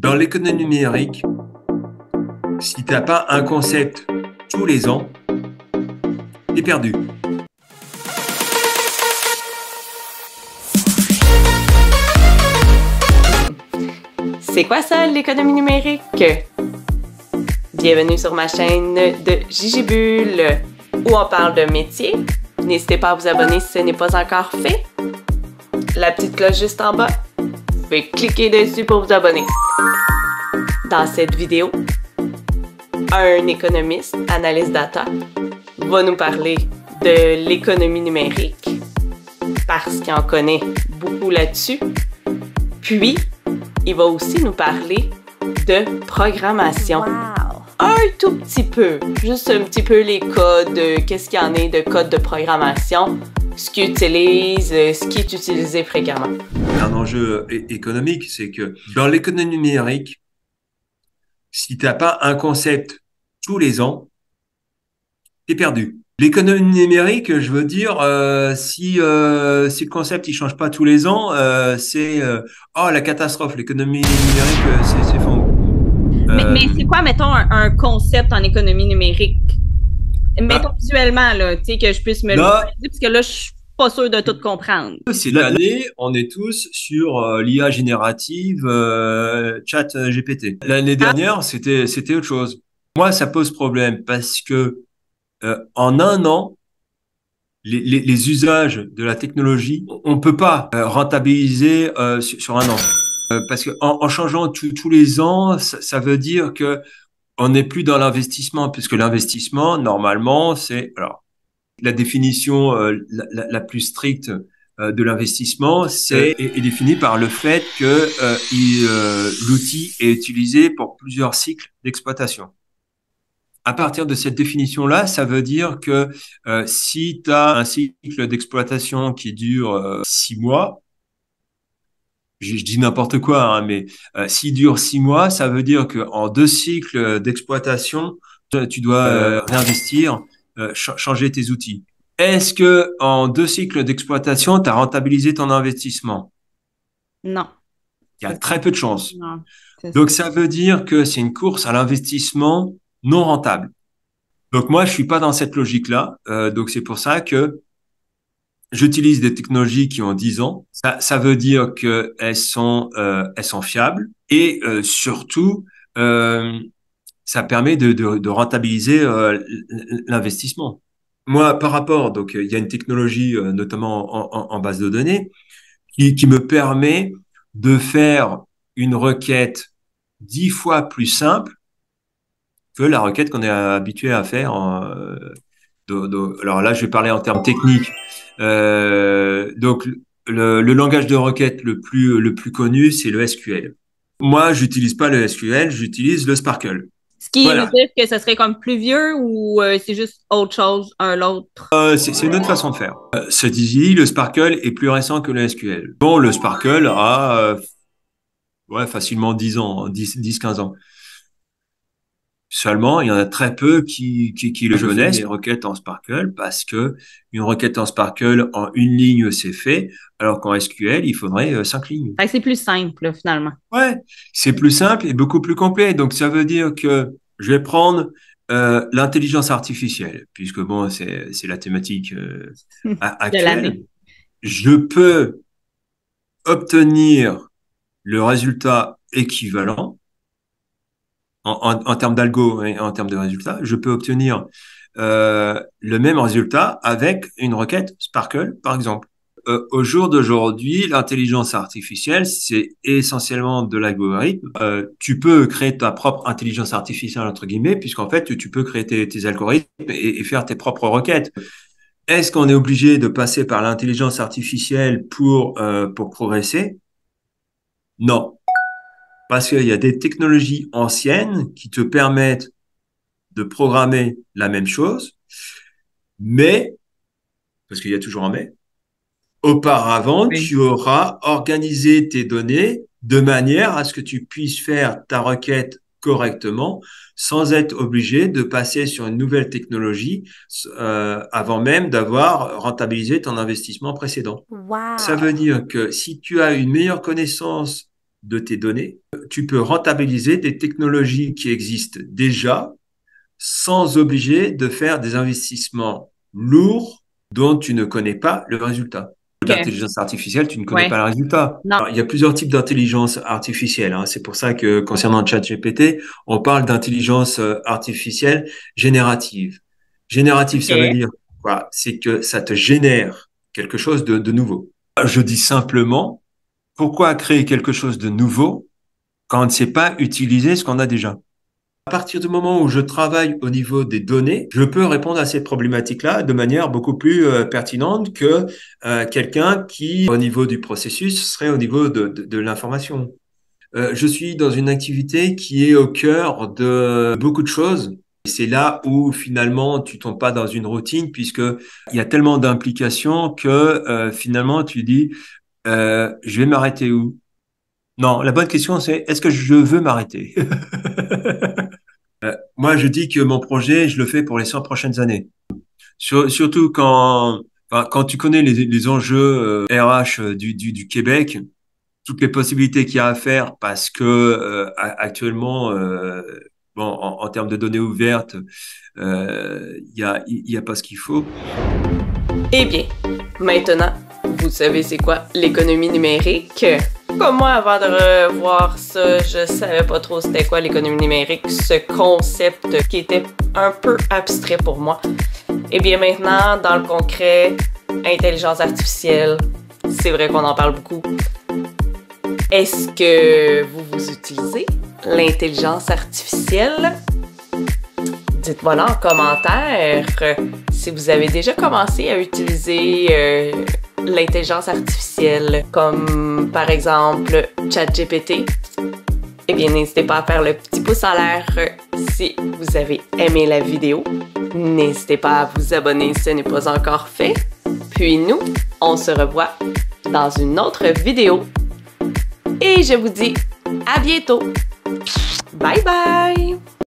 Dans l'économie numérique, si tu n'as pas un concept tous les ans, tu es perdu. C'est quoi ça, l'économie numérique? Bienvenue sur ma chaîne de Gigibulle, où on parle de métier. N'hésitez pas à vous abonner si ce n'est pas encore fait. La petite cloche juste en bas, vous pouvez cliquer dessus pour vous abonner. Dans cette vidéo, un économiste, analyste data, va nous parler de l'économie numérique, parce qu'il en connaît beaucoup là-dessus. Puis, il va aussi nous parler de programmation. Wow. Un tout petit peu, juste un petit peu les codes, qu'est-ce qu'il y en a de codes de programmation, ce qu'il utilise, ce qui est utilisé fréquemment. Un enjeu économique, c'est que dans l'économie numérique, si tu n'as pas un concept tous les ans, tu es perdu. L'économie numérique, je veux dire, si le concept il change pas tous les ans, c'est oh la catastrophe. L'économie numérique, c'est fond. Mais c'est quoi, mettons, un concept en économie numérique? Mettons visuellement, là, tu sais, que je puisse me le dire, parce que là, je suis pas sûre de tout comprendre. C'est l'année, on est tous sur l'IA générative, chat GPT. L'année dernière, c'était autre chose. Moi, ça pose problème parce que en un an, les usages de la technologie, on peut pas rentabiliser sur un an. Parce que en changeant tous les ans, ça veut dire que on n'est plus dans l'investissement, puisque l'investissement, normalement, c'est alors la définition la plus stricte de l'investissement, est définie par le fait que l'outil est utilisé pour plusieurs cycles d'exploitation. À partir de cette définition-là, ça veut dire que si tu as un cycle d'exploitation qui dure 6 mois, je dis n'importe quoi, hein, mais s'il dure 6 mois, ça veut dire qu'en 2 cycles d'exploitation, tu dois réinvestir, changer tes outils. Est-ce que en 2 cycles d'exploitation, tu as rentabilisé ton investissement? Non. Il y a très peu de chances. Non. Donc, ça veut dire que c'est une course à l'investissement non rentable. Donc, moi, je suis pas dans cette logique-là. Donc, c'est pour ça que j'utilise des technologies qui ont 10 ans. Ça veut dire qu'elles sont fiables et surtout, ça permet de rentabiliser l'investissement. Moi, par rapport, donc il y a une technologie, notamment en base de données, qui me permet de faire une requête 10 fois plus simple que la requête qu'on est habitué à faire. Alors là, je vais parler en termes techniques. Donc, le langage de requête le plus connu, c'est le SQL. Moi, j'utilise pas le SQL, j'utilise le Sparkle. Ce qui Voilà. veut dire que ça serait comme plus vieux ou c'est juste autre chose, l'autre? C'est une autre façon de faire. Ceci dit, le Sparkle est plus récent que le SQL. Bon, le Sparkle a facilement 10 ans, 10-15 ans. Seulement, il y en a très peu qui le connaissent, les requêtes en Sparkle, parce que une requête en Sparkle, en une ligne, c'est fait, alors qu'en SQL, il faudrait 5 lignes. Fait que c'est plus simple, finalement. Ouais, c'est plus simple et beaucoup plus complet. Donc, ça veut dire que je vais prendre l'intelligence artificielle, puisque bon, c'est la thématique De actuelle. l'année. Je peux obtenir le résultat équivalent en termes d'algo et en termes de résultats. Je peux obtenir le même résultat avec une requête Sparkle, par exemple. Au jour d'aujourd'hui, l'intelligence artificielle, c'est essentiellement de l'algorithme. Tu peux créer ta propre intelligence artificielle, entre guillemets, puisqu'en fait, tu peux créer tes algorithmes et faire tes propres requêtes. Est-ce qu'on est obligé de passer par l'intelligence artificielle pour progresser? Non. Parce qu'il y a des technologies anciennes qui te permettent de programmer la même chose, mais, parce qu'il y a toujours un mais, auparavant, Oui. tu auras organisé tes données de manière à ce que tu puisses faire ta requête correctement sans être obligé de passer sur une nouvelle technologie avant même d'avoir rentabilisé ton investissement précédent. Wow. Ça veut dire que si tu as une meilleure connaissance de tes données. Tu peux rentabiliser des technologies qui existent déjà sans obliger de faire des investissements lourds dont tu ne connais pas le résultat. L'intelligence artificielle, tu ne connais pas le résultat. Alors, il y a plusieurs types d'intelligence artificielle. Hein. C'est pour ça que concernant ChatGPT, on parle d'intelligence artificielle générative. Générative, ça veut dire quoi? C'est que ça te génère quelque chose de nouveau. Je dis simplement, pourquoi créer quelque chose de nouveau quand on ne sait pas utiliser ce qu'on a déjà? À partir du moment où je travaille au niveau des données, je peux répondre à ces problématiques-là de manière beaucoup plus pertinente que quelqu'un qui, au niveau du processus, serait au niveau de l'information. Je suis dans une activité qui est au cœur de beaucoup de choses. C'est là où finalement tu tombes pas dans une routine puisque il y a tellement d'implications que finalement tu dis je vais m'arrêter où? Non, la bonne question c'est est-ce que je veux m'arrêter? Moi, je dis que mon projet, je le fais pour les 100 prochaines années. Surtout quand tu connais les enjeux RH du Québec, toutes les possibilités qu'il y a à faire, parce que actuellement, bon, en termes de données ouvertes, il y a pas ce qu'il faut. Eh bien, maintenant, vous savez c'est quoi l'économie numérique? Comme moi, avant de revoir ça, je savais pas trop c'était quoi l'économie numérique, ce concept qui était un peu abstrait pour moi. Eh bien maintenant, dans le concret, intelligence artificielle, c'est vrai qu'on en parle beaucoup. Est-ce que vous utilisez l'intelligence artificielle? Dites-moi là en commentaire si vous avez déjà commencé à utiliser l'intelligence artificielle, comme par exemple ChatGPT. Eh bien, n'hésitez pas à faire le petit pouce en l'air si vous avez aimé la vidéo. N'hésitez pas à vous abonner si ce n'est pas encore fait. Puis nous, on se revoit dans une autre vidéo. Et je vous dis à bientôt. Bye bye!